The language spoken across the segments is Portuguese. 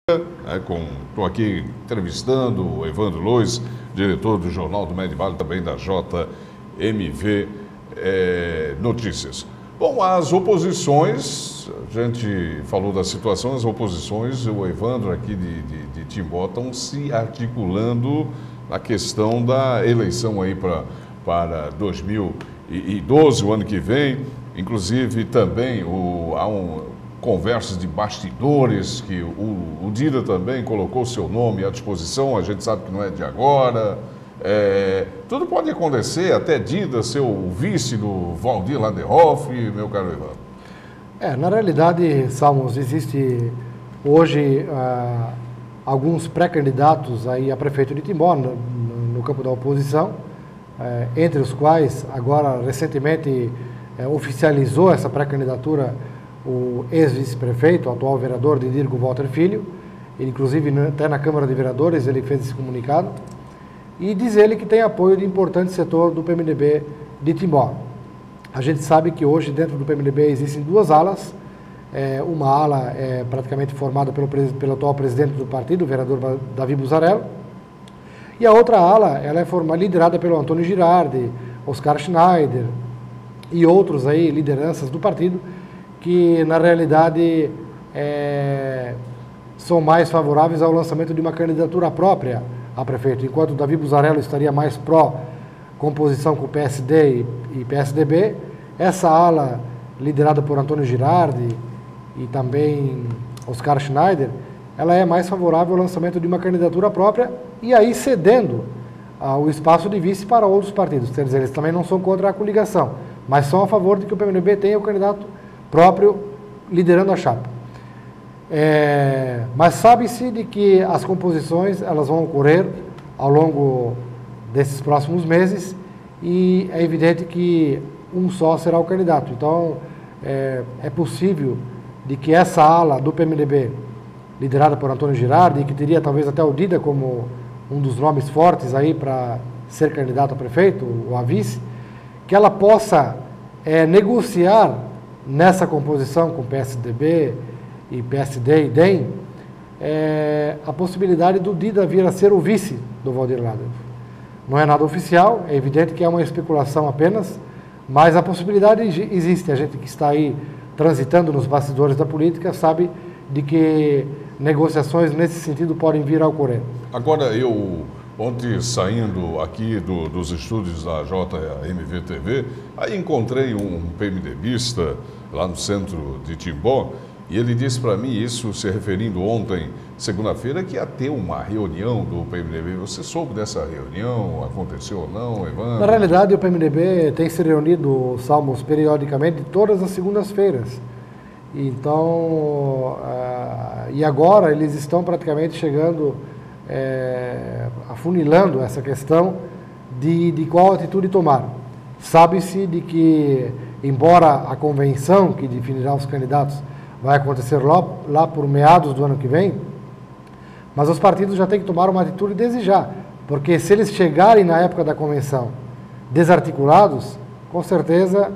Estou aqui entrevistando o Evandro Lois, diretor do Jornal do Médio Vale, também da JMV Notícias. Bom, as oposições, a gente falou da situação, as oposições, o Evandro aqui de Timbó estão se articulando na questão da eleição aí para 2012, o ano que vem. Inclusive também há conversas de bastidores que o Dida também colocou seu nome à disposição, a gente sabe que não é de agora. Tudo pode acontecer, até Dida ser o vice do Valdir Landerhoff, meu caro Evandro. Na realidade, Salmos, existe hoje alguns pré-candidatos aí a prefeito de Timbó, no campo da oposição, entre os quais, agora, recentemente, oficializou essa pré-candidatura o ex-vice-prefeito, o atual vereador Didirgo Walter Filho. Ele, inclusive, até na Câmara de Vereadores, ele fez esse comunicado. E diz ele que tem apoio de importante setor do PMDB de Timbó. A gente sabe que hoje, dentro do PMDB, existem duas alas. Uma ala é praticamente formada pelo atual presidente do partido, o vereador Davi Buzzarello. E a outra ala, ela é liderada pelo Antônio Girardi, Oscar Schneider e outros aí, lideranças do partido, que na realidade são mais favoráveis ao lançamento de uma candidatura própria a prefeito, enquanto o Davi Buzzarello estaria mais pró-composição com o PSD e PSDB, essa ala, liderada por Antônio Girardi e também Oscar Schneider, ela é mais favorável ao lançamento de uma candidatura própria e aí cedendo o espaço de vice para outros partidos. Quer dizer, eles também não são contra a coligação, mas são a favor de que o PMDB tenha o candidato próprio liderando a chapa. Mas sabe-se de que as composições elas vão ocorrer ao longo desses próximos meses e é evidente que um só será o candidato. Então, é possível de que essa ala do PMDB, liderada por Antônio Girardi, que teria talvez até o Dida como um dos nomes fortes aí para ser candidato a prefeito ou a vice, que ela possa negociar nessa composição com PSDB e PSD e DEM, a possibilidade do Dida vir a ser o vice do Valdir Landerhoff. Não é nada oficial, é evidente que é uma especulação apenas, mas a possibilidade existe. A gente que está aí transitando nos bastidores da política sabe de que negociações nesse sentido podem vir a ocorrer. Agora, ontem, saindo aqui dos estúdios da JMV TV, aí encontrei um PMDBista lá no centro de Timbó, e ele disse para mim, isso se referindo ontem, segunda-feira, que ia ter uma reunião do PMDB. Você soube dessa reunião? Aconteceu ou não, Evandro? Na realidade, o PMDB tem se reunido, Salmos, periodicamente, todas as segundas-feiras. Então, e agora eles estão praticamente chegando, afunilando essa questão de qual atitude tomar. Sabe-se de que, embora a convenção que definirá os candidatos vai acontecer lá por meados do ano que vem, mas os partidos já têm que tomar uma atitude desde já, porque se eles chegarem na época da convenção desarticulados, com certeza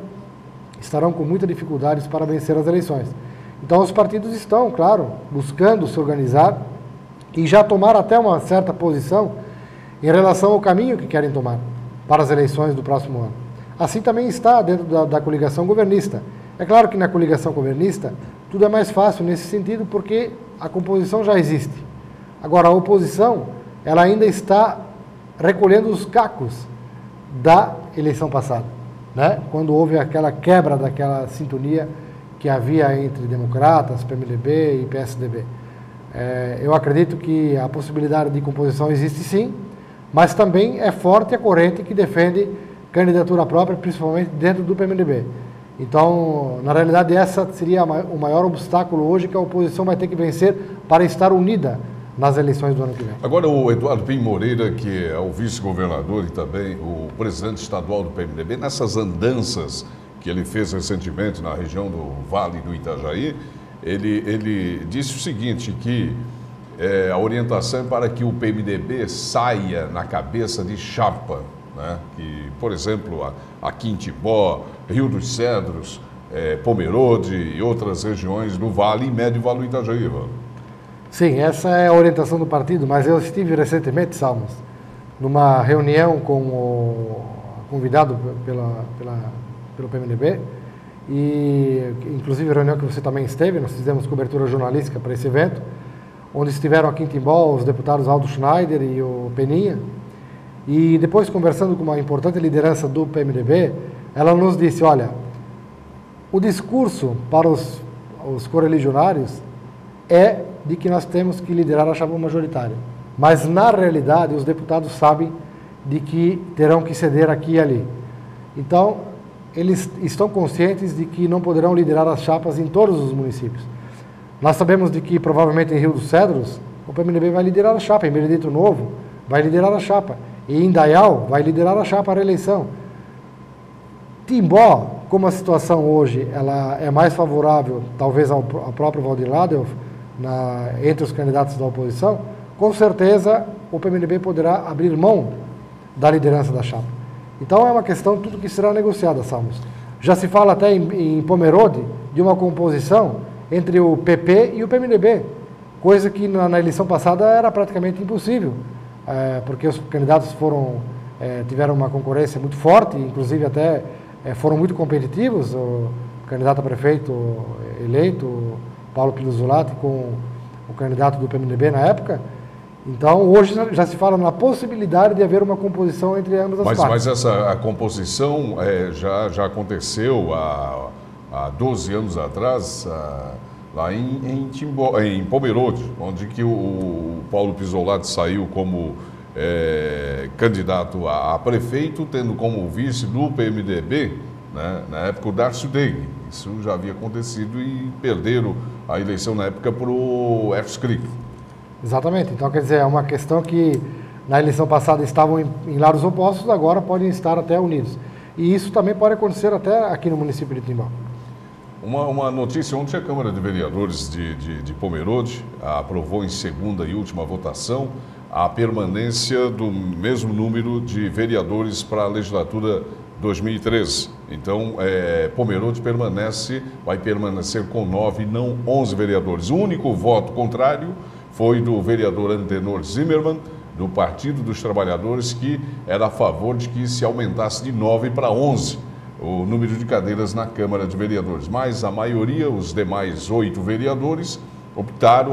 estarão com muitas dificuldades para vencer as eleições. Então os partidos estão, claro, buscando se organizar e já tomar até uma certa posição em relação ao caminho que querem tomar para as eleições do próximo ano. Assim também está dentro da coligação governista. É claro que na coligação governista tudo é mais fácil nesse sentido porque a composição já existe. Agora a oposição, ela ainda está recolhendo os cacos da eleição passada, né? Quando houve aquela quebra daquela sintonia que havia entre democratas, PMDB e PSDB. Eu acredito que a possibilidade de composição existe sim, mas também é forte a corrente que defende candidatura própria, principalmente dentro do PMDB. Então, na realidade, essa seria o maior obstáculo hoje que a oposição vai ter que vencer para estar unida nas eleições do ano que vem. Agora, o Eduardo Pinho Moreira, que é o vice-governador e também o presidente estadual do PMDB, nessas andanças que ele fez recentemente na região do Vale do Itajaí, ele disse o seguinte, que a orientação é para que o PMDB saia na cabeça de chapa, né? Que, por exemplo, aqui em Timbó, Rio dos Cedros, Pomerode e outras regiões do Vale e Médio Vale do Itajaí. Sim, essa é a orientação do partido, mas eu estive recentemente, Salmos, numa reunião com o convidado pelo PMDB, e inclusive a reunião que você também esteve, nós fizemos cobertura jornalística para esse evento, onde estiveram aqui em Timbó os deputados Aldo Schneider e o Peninha, e depois conversando com uma importante liderança do PMDB, ela nos disse, olha, o discurso para os correligionários é de que nós temos que liderar a chapa majoritária. Mas, na realidade, os deputados sabem de que terão que ceder aqui e ali. Então, eles estão conscientes de que não poderão liderar as chapas em todos os municípios. Nós sabemos de que, provavelmente, em Rio dos Cedros, o PMDB vai liderar a chapa, em Benedito Novo vai liderar a chapa, e em Indaial vai liderar a chapa à reeleição. Timbó, como a situação hoje ela é mais favorável, talvez ao próprio Valdir Ladel, entre os candidatos da oposição, com certeza o PMDB poderá abrir mão da liderança da chapa. Então é uma questão tudo que será negociada, Salmos. Já se fala até em Pomerode de uma composição entre o PP e o PMDB, coisa que na eleição passada era praticamente impossível, porque os candidatos tiveram uma concorrência muito forte, inclusive até foram muito competitivos, o candidato a prefeito eleito, Paulo Piluzulati, com o candidato do PMDB na época. Então, hoje já se fala na possibilidade de haver uma composição entre ambas as partes. Mas a composição já aconteceu há 12 anos atrás, lá em Pomerode, onde que o Paulo Piluzulati saiu como candidato a prefeito, tendo como vice do PMDB, né, na época, o Darcio Degli. Isso já havia acontecido e perderam a eleição na época para o Efes Crick. Exatamente. Então, quer dizer, é uma questão que na eleição passada estavam em lados opostos, agora podem estar até unidos. E isso também pode acontecer até aqui no município de Timbó. Uma notícia, ontem a Câmara de Vereadores de Pomerode aprovou em segunda e última votação a permanência do mesmo número de vereadores para a legislatura 2013. Então, Pomerode vai permanecer com 9, não 11 vereadores. O único voto contrário foi do vereador Antenor Zimmermann, do Partido dos Trabalhadores, que era a favor de que se aumentasse de 9 para 11 o número de cadeiras na Câmara de Vereadores. Mas a maioria, os demais 8 vereadores,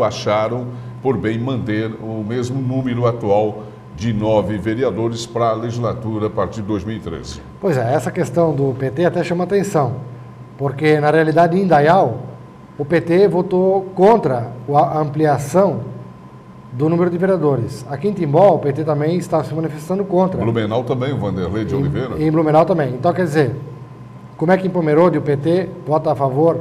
acharam por bem manter o mesmo número atual de 9 vereadores para a legislatura a partir de 2013. Pois é, essa questão do PT até chama atenção, porque na realidade em Indaial, o PT votou contra a ampliação do número de vereadores. Aqui em Timbó, o PT também está se manifestando contra. Blumenau também, o Vanderlei de Oliveira. Em Blumenau também. Então, quer dizer, como é que em Pomerode o PT vota a favor,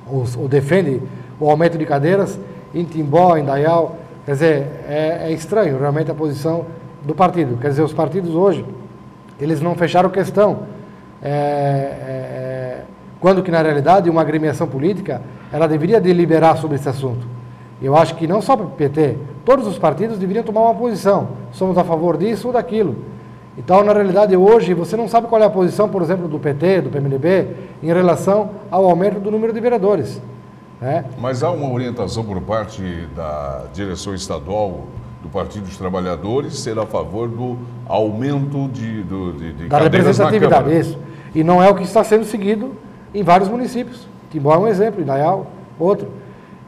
ou defende o aumento de cadeiras, em Timbó, em Indaial? Quer dizer, é estranho realmente a posição do partido. Quer dizer, os partidos hoje, eles não fecharam questão. Quando que, na realidade, uma agremiação política, ela deveria deliberar sobre esse assunto. Eu acho que não só o PT, todos os partidos deveriam tomar uma posição. Somos a favor disso ou daquilo. Então, na realidade, hoje, você não sabe qual é a posição, por exemplo, do PT, do PMDB, em relação ao aumento do número de vereadores. Mas há uma orientação por parte da direção estadual do Partido dos Trabalhadores ser a favor do aumento de da representatividade, isso. E não é o que está sendo seguido em vários municípios. Timbó é um exemplo, Indaial, outro.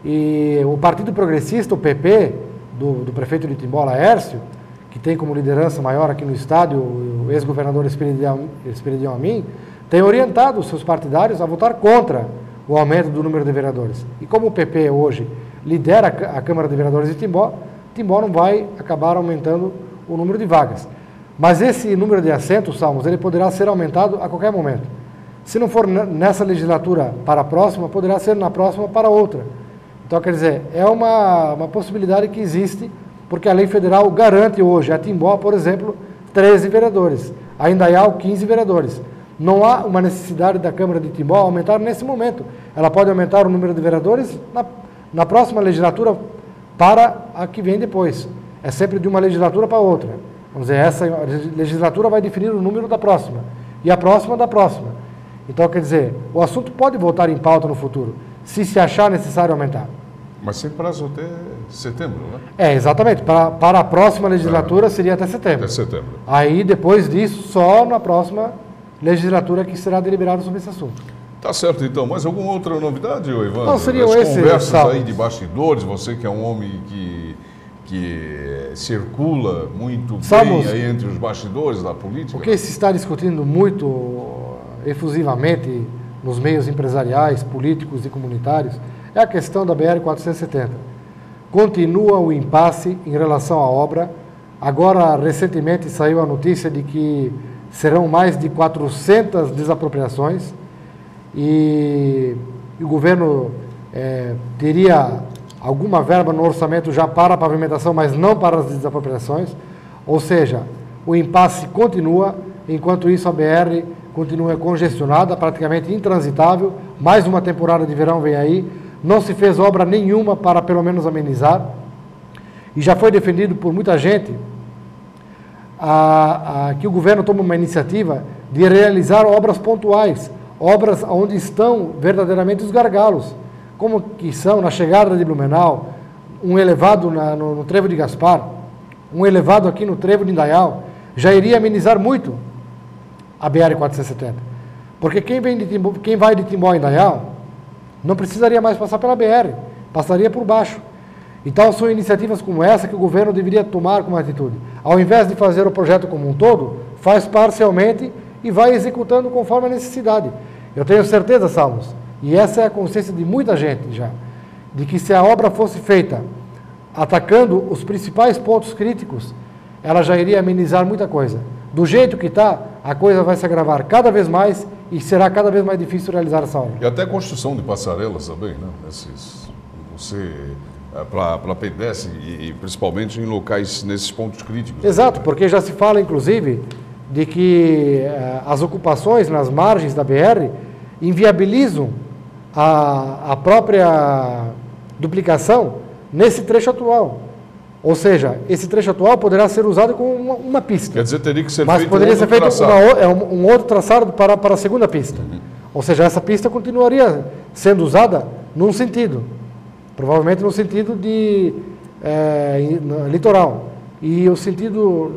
E o Partido Progressista, o PP, do prefeito de Timbó, Laércio, que tem como liderança maior aqui no estado o ex-governador Esperidião Amin, tem orientado os seus partidários a votar contra o aumento do número de vereadores. E como o PP hoje lidera a Câmara de Vereadores de Timbó, Timbó não vai acabar aumentando o número de vagas. Mas esse número de assentos, Salmos, ele poderá ser aumentado a qualquer momento. Se não for nessa legislatura para a próxima, poderá ser na próxima para outra. Então, quer dizer, é uma possibilidade que existe, porque a lei federal garante hoje a Timbó, por exemplo, 13 vereadores, a Indaial 15 vereadores. Não há uma necessidade da Câmara de Timbó aumentar nesse momento. Ela pode aumentar o número de vereadores na próxima legislatura para a que vem depois. É sempre de uma legislatura para outra. Vamos dizer, essa legislatura vai definir o número da próxima e a próxima da próxima. Então, quer dizer, o assunto pode voltar em pauta no futuro, se achar necessário aumentar. Mas sem prazo até setembro, né? Exatamente. Para a próxima legislatura seria até setembro. Até setembro. Aí, depois disso, só na próxima legislatura que será deliberado sobre esse assunto. Tá certo, então. Mas alguma outra novidade, Evandro? Não, seriam As conversas salvos aí de bastidores, você que é um homem que circula muito bem aí entre os bastidores da política. O que se está discutindo muito efusivamente nos meios empresariais, políticos e comunitários é a questão da BR-470. Continua o impasse em relação à obra. Agora, recentemente, saiu a notícia de que serão mais de 400 desapropriações e o governo teria alguma verba no orçamento já para a pavimentação, mas não para as desapropriações. Ou seja, o impasse continua, enquanto isso a BR continua congestionada, praticamente intransitável. Mais uma temporada de verão vem aí, não se fez obra nenhuma para pelo menos amenizar, e já foi defendido por muita gente que o governo tome uma iniciativa de realizar obras pontuais, obras onde estão verdadeiramente os gargalos, como que são na chegada de Blumenau, um elevado no trevo de Gaspar, um elevado aqui no trevo de Indaial, já iria amenizar muito a BR-470. Porque quem vai de Timbó a Indaial não precisaria mais passar pela BR, passaria por baixo. Então são iniciativas como essa que o governo deveria tomar como atitude. Ao invés de fazer o projeto como um todo, faz parcialmente e vai executando conforme a necessidade. Eu tenho certeza, Salmos, e essa é a consciência de muita gente já, de que se a obra fosse feita atacando os principais pontos críticos, ela já iria amenizar muita coisa. Do jeito que está, a coisa vai se agravar cada vez mais e será cada vez mais difícil realizar essa obra. E até a construção de passarelas também, né? Para pedestre e principalmente em locais, nesses pontos críticos. Exato, porque já se fala, inclusive, de que as ocupações nas margens da BR inviabilizam a própria duplicação nesse trecho atual. Ou seja, esse trecho atual poderá ser usado como uma pista. Quer dizer, teria que ser mas feito poderia ser feito um outro traçado para a segunda pista. Uhum. Ou seja, essa pista continuaria sendo usada num sentido, provavelmente no sentido de litoral. E o sentido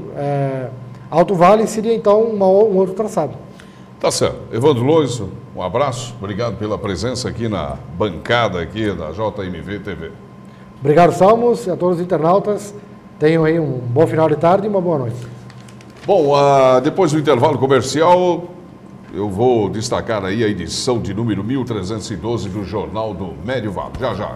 Alto Vale seria então um outro traçado. Tá certo. Evandro Lois, um abraço. Obrigado pela presença aqui na bancada aqui da JMV TV. Obrigado, Salmos, e a todos os internautas. Tenham aí um bom final de tarde e uma boa noite. Bom, depois do intervalo comercial, eu vou destacar aí a edição de número 1312 do Jornal do Médio Vale. Já, já.